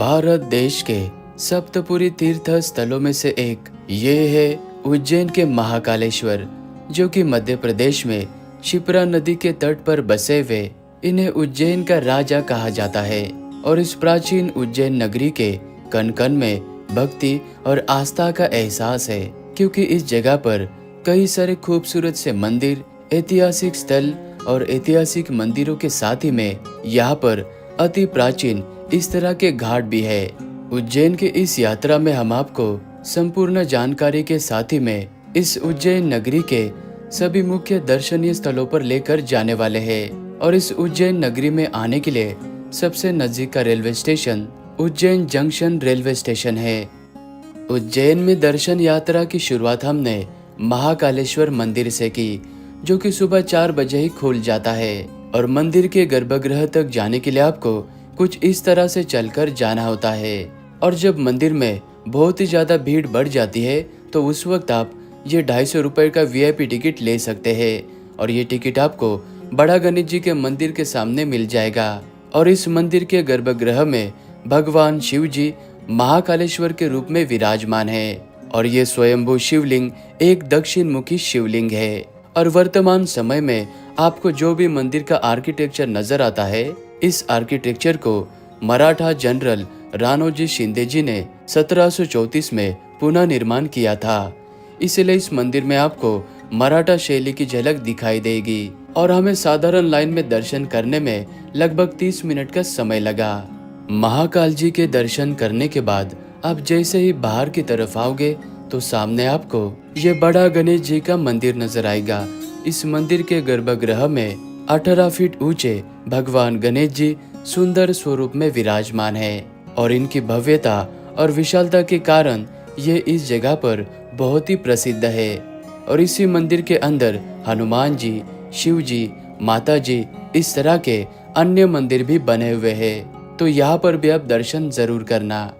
भारत देश के सप्तपुरी तीर्थ स्थलों में से एक ये है उज्जैन के महाकालेश्वर, जो कि मध्य प्रदेश में शिप्रा नदी के तट पर बसे हुए इन्हें उज्जैन का राजा कहा जाता है। और इस प्राचीन उज्जैन नगरी के कण कण में भक्ति और आस्था का एहसास है, क्योंकि इस जगह पर कई सारे खूबसूरत से मंदिर, ऐतिहासिक स्थल और ऐतिहासिक मंदिरों के साथ ही में यहाँ पर अति प्राचीन इस तरह के घाट भी है। उज्जैन की इस यात्रा में हम आपको संपूर्ण जानकारी के साथ ही में इस उज्जैन नगरी के सभी मुख्य दर्शनीय स्थलों पर लेकर जाने वाले हैं। और इस उज्जैन नगरी में आने के लिए सबसे नजदीक का railway station Ujjain junction railway station है। उज्जैन में दर्शन यात्रा की शुरुआत हमने महाकालेश्वर मंदिर से की, जो कि सुबह 4 बजे ही खुल जाता है। और मंदिर के गर्भगृह तक जाने के लिए आपको कुछ इस तरह से चलकर जाना होता है। और जब मंदिर में बहुत ही ज्यादा भीड़ बढ़ जाती है तो उस वक्त आप ये 250 रुपए का VIP टिकट ले सकते हैं। और ये टिकट आपको बड़ा गणेश जी के मंदिर के सामने मिल जाएगा। और इस मंदिर के गर्भगृह में भगवान शिव जी महाकालेश्वर के रूप में विराजमान है। और ये स्वयंभू शिवलिंग एक दक्षिण मुखी शिवलिंग है। और वर्तमान समय में आपको जो भी मंदिर का आर्किटेक्चर नजर आता है, इस आर्किटेक्चर को मराठा जनरल राणोजी शिंदे जी ने 1734 में पुनः निर्माण किया था। इसलिए इस मंदिर में आपको मराठा शैली की झलक दिखाई देगी। और हमें साधारण लाइन में दर्शन करने में लगभग 30 मिनट का समय लगा। महाकाल जी के दर्शन करने के बाद आप जैसे ही बाहर की तरफ आओगे तो सामने आपको ये बड़ा गणेश जी का मंदिर नजर आएगा। इस मंदिर के गर्भगृह में 18 फीट ऊंचे भगवान गणेश जी सुंदर स्वरूप में विराजमान है। और इनकी भव्यता और विशालता के कारण ये इस जगह पर बहुत ही प्रसिद्ध है। और इसी मंदिर के अंदर हनुमान जी, शिव जी, माता जी, इस तरह के अन्य मंदिर भी बने हुए हैं। तो यहाँ पर भी आप दर्शन जरूर करना।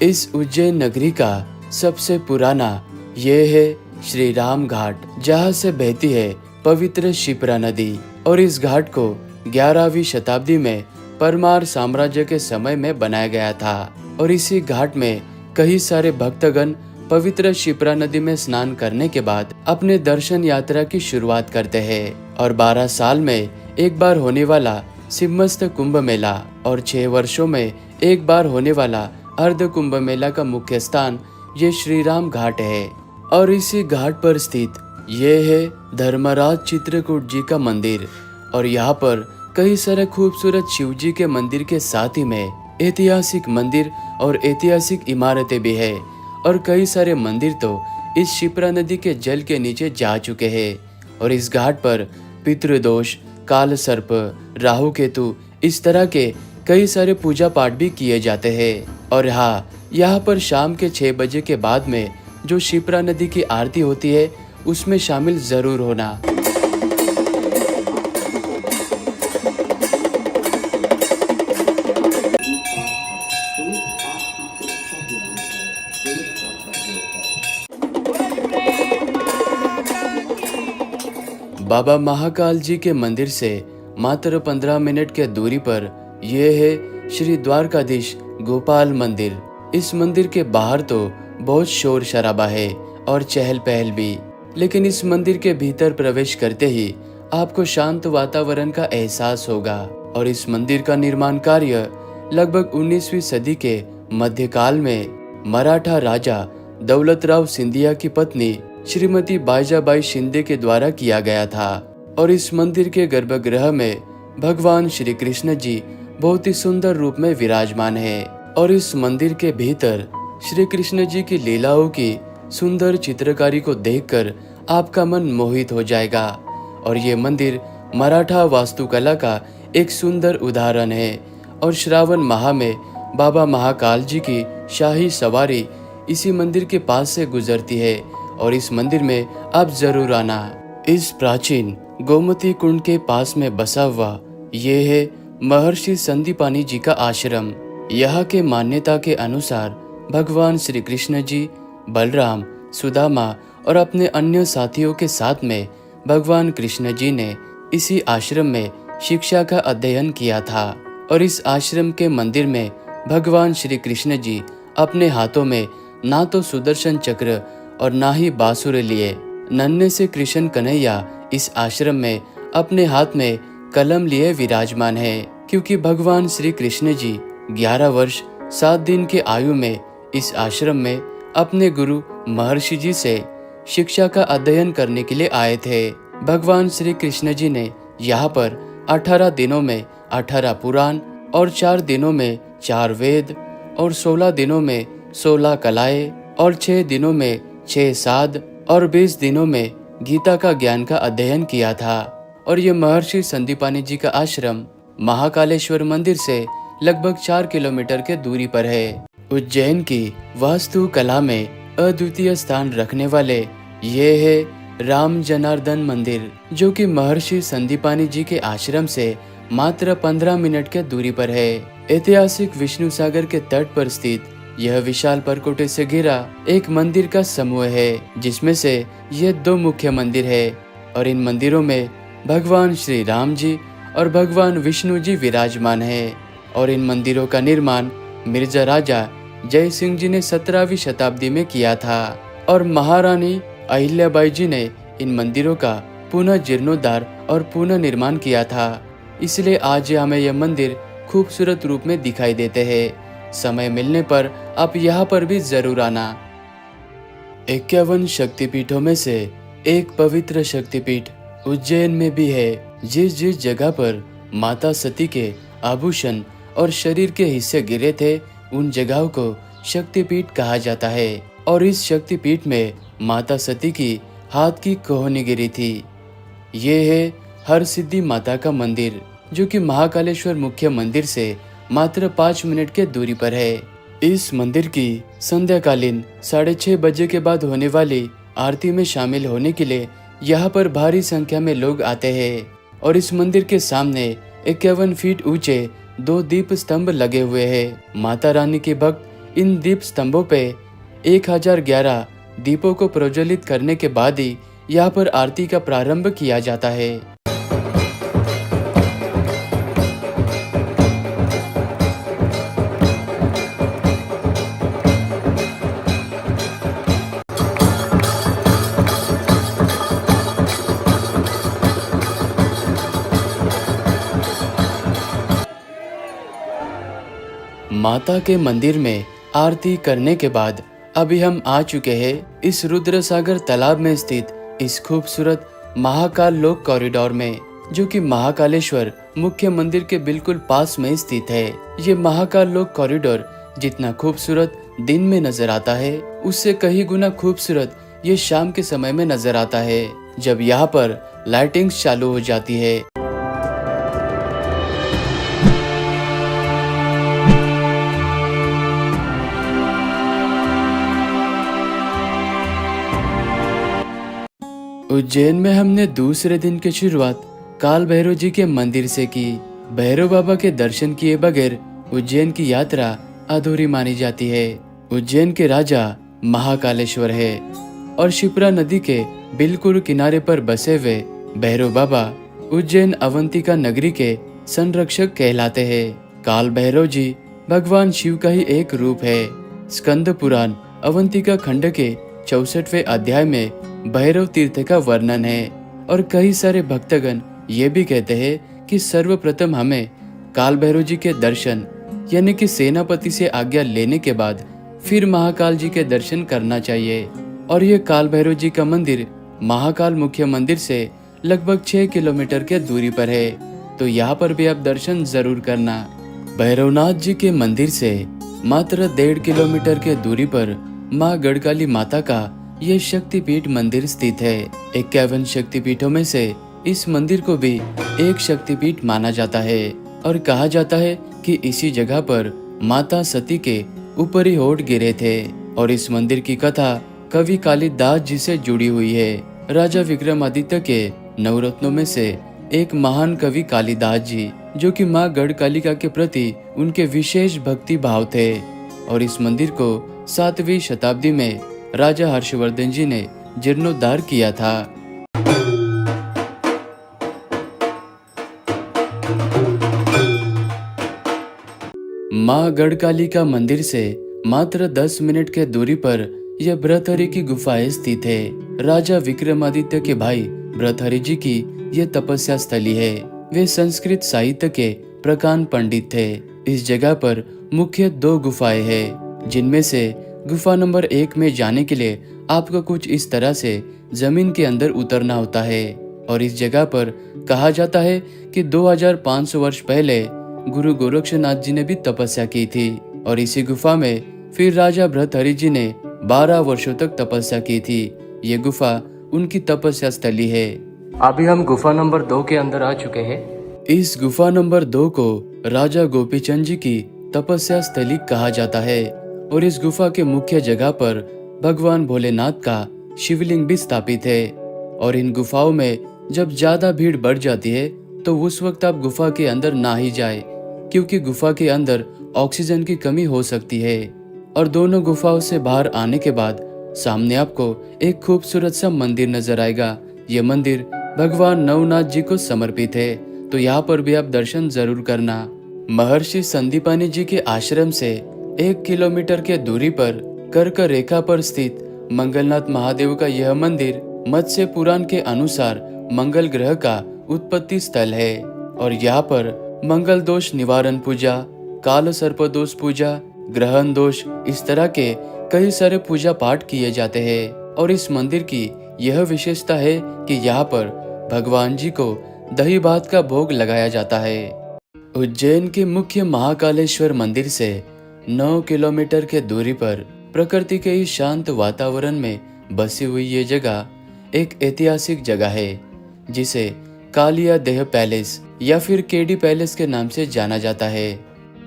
इस उज्जैन नगरी का सबसे पुराना ये है श्री राम घाट, जहाँ से बहती है पवित्र शिप्रा नदी। और इस घाट को 11वीं शताब्दी में परमार साम्राज्य के समय में बनाया गया था। और इसी घाट में कई सारे भक्तगण पवित्र शिप्रा नदी में स्नान करने के बाद अपने दर्शन यात्रा की शुरुआत करते हैं। और 12 साल में एक बार होने वाला सिम्मस्त कुंभ मेला और 6 वर्षों में एक बार होने वाला अर्ध कुंभ मेला का मुख्य स्थान ये श्री राम घाट है। और इसी घाट पर स्थित ये है धर्मराज चित्रकूट जी का मंदिर। और यहाँ पर कई सारे खूबसूरत शिव जी के मंदिर के साथ ही में ऐतिहासिक मंदिर और ऐतिहासिक इमारतें भी है। और कई सारे मंदिर तो इस शिप्रा नदी के जल के नीचे जा चुके हैं। और इस घाट पर पितृदोष, काल सर्प, राहु केतु, इस तरह के कई सारे पूजा पाठ भी किए जाते हैं। और हाँ, यहाँ पर शाम के 6 बजे के बाद में जो शिप्रा नदी की आरती होती है उसमें शामिल जरूर होना। बाबा महाकाल जी के मंदिर से मात्र 15 मिनट के दूरी पर यह है श्री द्वारकाधीश गोपाल मंदिर। इस मंदिर के बाहर तो बहुत शोर शराबा है और चहल पहल भी, लेकिन इस मंदिर के भीतर प्रवेश करते ही आपको शांत वातावरण का एहसास होगा। और इस मंदिर का निर्माण कार्य लगभग 19वीं सदी के मध्यकाल में मराठा राजा दौलतराव सिंधिया की पत्नी श्रीमती बाईजाबाई शिंदे के द्वारा किया गया था। और इस मंदिर के गर्भगृह में भगवान श्री कृष्ण जी बहुत ही सुंदर रूप में विराजमान है। और इस मंदिर के भीतर श्री कृष्ण जी की लीलाओं की सुंदर चित्रकारी को देखकर आपका मन मोहित हो जाएगा। और ये मंदिर मराठा वास्तुकला का एक सुंदर उदाहरण है। और श्रावण माह में बाबा महाकाल जी की शाही सवारी इसी मंदिर के पास से गुजरती है। और इस मंदिर में आप जरूर आना। इस प्राचीन गोमती कुंड के पास में बसा हुआ ये है महर्षि संदीपानी जी का आश्रम। यहाँ के मान्यता के अनुसार भगवान श्री कृष्ण जी, बलराम, सुदामा और अपने अन्य साथियों के साथ में भगवान कृष्ण जी ने इसी आश्रम में शिक्षा का अध्ययन किया था। और इस आश्रम के मंदिर में भगवान श्री कृष्ण जी अपने हाथों में ना तो सुदर्शन चक्र और ना ही बांसुरी लिए। नन्हे से कृष्ण कन्हैया इस आश्रम में अपने हाथ में कलम लिए विराजमान है, क्योंकि भगवान श्री कृष्ण जी 11 वर्ष 7 दिन के आयु में इस आश्रम में अपने गुरु महर्षि जी से शिक्षा का अध्ययन करने के लिए आए थे। भगवान श्री कृष्ण जी ने यहाँ पर 18 दिनों में 18 पुराण और 4 दिनों में 4 वेद और 16 दिनों में 16 कलाएं और 6 दिनों में 6 साध और 20 दिनों में गीता का ज्ञान का अध्ययन किया था। और ये महर्षि संदीपानी जी का आश्रम महाकालेश्वर मंदिर से लगभग 4 किलोमीटर के दूरी पर है। उज्जैन की वास्तु कला में अद्वितीय स्थान रखने वाले ये है राम जनार्दन मंदिर, जो कि महर्षि संदीपानी जी के आश्रम से मात्र 15 मिनट के दूरी पर है। ऐतिहासिक विष्णु सागर के तट पर स्थित यह विशाल परकोटे से घिरा एक मंदिर का समूह है, जिसमें से ये 2 मुख्य मंदिर है और इन मंदिरों में भगवान श्री राम जी और भगवान विष्णु जी विराजमान है। और इन मंदिरों का निर्माण मिर्जा राजा जय सिंह जी ने 17वीं शताब्दी में किया था और महारानी अहिल्याबाई जी ने इन मंदिरों का पुनः जीर्णोद्धार और पुनः निर्माण किया था। इसलिए आज हमें यह मंदिर खूबसूरत रूप में दिखाई देते हैं। समय मिलने पर आप यहाँ पर भी जरूर आना। 51 शक्तिपीठों में से एक पवित्र शक्तिपीठ उज्जैन में भी है। जिस जिस जगह पर माता सती के आभूषण और शरीर के हिस्से गिरे थे, उन जगहों को शक्तिपीठ कहा जाता है। और इस शक्तिपीठ में माता सती की हाथ की कोहनी गिरी थी। ये है हर सिद्धि माता का मंदिर, जो कि महाकालेश्वर मुख्य मंदिर से मात्र 5 मिनट के दूरी पर है। इस मंदिर की संध्याकालीन 6:30 बजे के बाद होने वाली आरती में शामिल होने के लिए यहाँ पर भारी संख्या में लोग आते हैं। और इस मंदिर के सामने 51 फीट ऊंचे 2 दीप स्तंभ लगे हुए हैं। माता रानी के भक्त इन दीप स्तंभों पे 1011 दीपों को प्रज्वलित करने के बाद ही यहाँ पर आरती का प्रारंभ किया जाता है। माता के मंदिर में आरती करने के बाद अभी हम आ चुके हैं इस रुद्र सागर तालाब में स्थित इस खूबसूरत महाकाल लोक कॉरिडोर में, जो कि महाकालेश्वर मुख्य मंदिर के बिल्कुल पास में स्थित है। ये महाकाल लोक कॉरिडोर जितना खूबसूरत दिन में नजर आता है, उससे कहीं गुना खूबसूरत ये शाम के समय में नजर आता है, जब यहाँ पर लाइटिंग्स चालू हो जाती है। उज्जैन में हमने दूसरे दिन की शुरुआत काल भैरव जी के मंदिर से की। भैरव बाबा के दर्शन किए बगैर उज्जैन की यात्रा अधूरी मानी जाती है। उज्जैन के राजा महाकालेश्वर है और शिप्रा नदी के बिल्कुल किनारे पर बसे हुए भैरव बाबा उज्जैन अवंतिका नगरी के संरक्षक कहलाते हैं। काल भैरव जी भगवान शिव का ही एक रूप है। स्कंद पुराण अवंतिका खंड के 64वें अध्याय में भैरव तीर्थ का वर्णन है और कई सारे भक्तगण ये भी कहते हैं कि सर्वप्रथम हमें काल भैरव जी के दर्शन यानी कि सेनापति से आज्ञा लेने के बाद फिर महाकाल जी के दर्शन करना चाहिए। और ये काल भैरव जी का मंदिर महाकाल मुख्य मंदिर से लगभग 6 किलोमीटर के दूरी पर है, तो यहाँ पर भी आप दर्शन जरूर करना। भैरवनाथ जी के मंदिर से मात्र 1.5 किलोमीटर के दूरी पर माँ गढ़काली माता का ये शक्तिपीठ मंदिर स्थित है। 51 शक्तिपीठों में से इस मंदिर को भी एक शक्तिपीठ माना जाता है और कहा जाता है कि इसी जगह पर माता सती के ऊपरी होठ गिरे थे। और इस मंदिर की कथा कवि कालिदास जी से जुड़ी हुई है। राजा विक्रमादित्य के नवरत्नों में से एक महान कवि कालिदास जी, जो कि माँ गढ़कालिका के प्रति उनके विशेष भक्ति भाव थे। और इस मंदिर को 7वीं शताब्दी में राजा हर्षवर्धन जी ने जीर्णोद्धार किया था। माँ गढ़कालिका मंदिर से मात्र 10 मिनट के दूरी पर यह भर्तहरि की गुफाएं स्थित है। राजा विक्रमादित्य के भाई भर्तहरि जी की यह तपस्या स्थली है। वे संस्कृत साहित्य के प्रकांड पंडित थे। इस जगह पर मुख्य 2 गुफाएं हैं, जिनमें से गुफा नंबर 1 में जाने के लिए आपको कुछ इस तरह से जमीन के अंदर उतरना होता है। और इस जगह पर कहा जाता है कि 2500 वर्ष पहले गुरु गोरक्षनाथ जी ने भी तपस्या की थी। और इसी गुफा में फिर राजा भर्तहरि जी ने 12 वर्षों तक तपस्या की थी। ये गुफा उनकी तपस्या स्थली है। अभी हम गुफा नंबर 2 के अंदर आ चुके हैं। इस गुफा नंबर 2 को राजा गोपीचंद जी की तपस्या स्थली कहा जाता है। और इस गुफा के मुख्य जगह पर भगवान भोलेनाथ का शिवलिंग भी स्थापित है। और इन गुफाओं में जब ज्यादा भीड़ बढ़ जाती है तो उस वक्त आप गुफा के अंदर ना ही जाए, क्योंकि गुफा के अंदर ऑक्सीजन की कमी हो सकती है। और दोनों गुफाओं से बाहर आने के बाद सामने आपको एक खूबसूरत सा मंदिर नजर आएगा। ये मंदिर भगवान नवनाथ जी को समर्पित है, तो यहाँ पर भी आप दर्शन जरूर करना। महर्षि संदीपानी जी के आश्रम से 1 किलोमीटर के दूरी पर कर्क रेखा पर स्थित मंगलनाथ महादेव का यह मंदिर मत्स्य पुराण के अनुसार मंगल ग्रह का उत्पत्ति स्थल है। और यहाँ पर मंगल दोष निवारण पूजा, काल सर्प दोष पूजा, ग्रहण दोष, इस तरह के कई सारे पूजा पाठ किए जाते हैं। और इस मंदिर की यह विशेषता है कि यहाँ पर भगवान जी को दही भात का भोग लगाया जाता है। उज्जैन के मुख्य महाकालेश्वर मंदिर से 9 किलोमीटर के दूरी पर प्रकृति के इस शांत वातावरण में बसी हुई ये जगह एक ऐतिहासिक जगह है, जिसे कालिया देह पैलेस या फिर केडी पैलेस के नाम से जाना जाता है।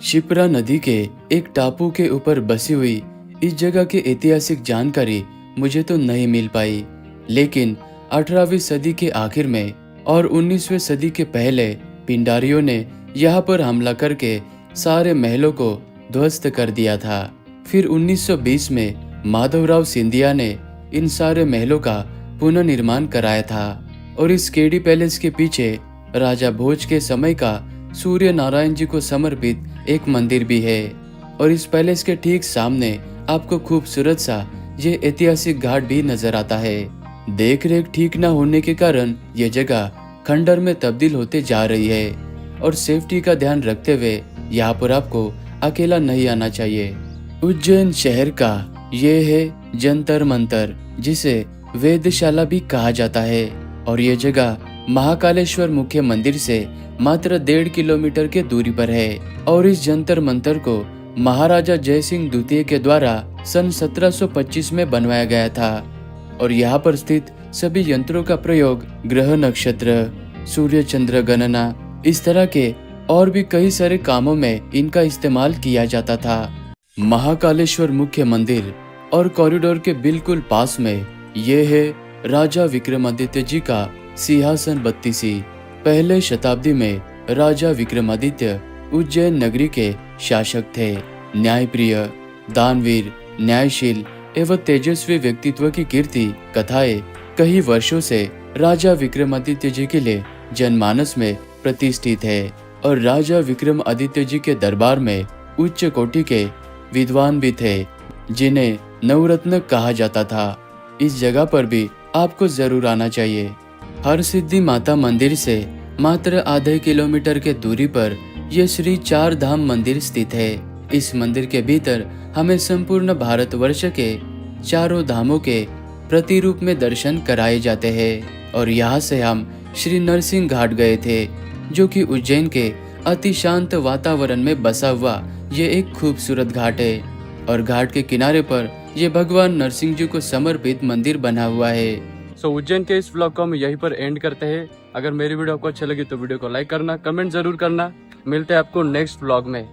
शिप्रा नदी के एक टापू के ऊपर बसी हुई इस जगह की ऐतिहासिक जानकारी मुझे तो नहीं मिल पाई, लेकिन 18वीं सदी के आखिर में और 19वीं सदी के पहले पिंडारियों ने यहाँ पर हमला करके सारे महलों को ध्वस्त कर दिया था। फिर 1920 में माधवराव सिंधिया ने इन सारे महलों का पुनर्निर्माण कराया था। और इस केडी पैलेस के पीछे राजा भोज के समय का सूर्य नारायण जी को समर्पित एक मंदिर भी है। और इस पैलेस के ठीक सामने आपको खूबसूरत सा ये ऐतिहासिक घाट भी नजर आता है। देख रेख ठीक न होने के कारण ये जगह खंडर में तब्दील होते जा रही है। और सेफ्टी का ध्यान रखते हुए यहाँ पर आपको अकेला नहीं आना चाहिए। उज्जैन शहर का ये है जंतर मंतर, जिसे वेदशाला भी कहा जाता है। और ये जगह महाकालेश्वर मुख्य मंदिर से मात्र 1.5 किलोमीटर के दूरी पर है। और इस जंतर मंतर को महाराजा जयसिंह द्वितीय के द्वारा सन 1725 में बनवाया गया था। और यहाँ पर स्थित सभी यंत्रों का प्रयोग ग्रह नक्षत्र, सूर्य चंद्र गणना, इस तरह के और भी कई सारे कामों में इनका इस्तेमाल किया जाता था। महाकालेश्वर मुख्य मंदिर और कॉरिडोर के बिल्कुल पास में ये है राजा विक्रमादित्य जी का सिंहासन बत्तीसी। पहले शताब्दी में राजा विक्रमादित्य उज्जैन नगरी के शासक थे। न्यायप्रिय, दानवीर, न्यायशील एवं तेजस्वी व्यक्तित्व की कीर्ति कथाएं कई वर्षों से राजा विक्रमादित्य जी के लिए जनमानस में प्रतिष्ठित है। और राजा विक्रमादित्य जी के दरबार में उच्च कोटि के विद्वान भी थे, जिन्हें नवरत्न कहा जाता था। इस जगह पर भी आपको जरूर आना चाहिए। हर सिद्धि माता मंदिर से मात्र आधे किलोमीटर के दूरी पर यह श्री 4 धाम मंदिर स्थित है। इस मंदिर के भीतर हमें संपूर्ण भारतवर्ष के 4 धामों के प्रतिरूप में दर्शन कराए जाते हैं। और यहाँ से हम श्री नरसिंह घाट गए थे, जो कि उज्जैन के अति शांत वातावरण में बसा हुआ ये एक खूबसूरत घाट है। और घाट के किनारे पर ये भगवान नरसिंह जी को समर्पित मंदिर बना हुआ है। उज्जैन के इस व्लॉग को हम यहीं पर एंड करते हैं। अगर मेरी वीडियो आपको अच्छा लगी तो वीडियो को लाइक करना, कमेंट जरूर करना। मिलते हैं आपको नेक्स्ट व्लॉग में।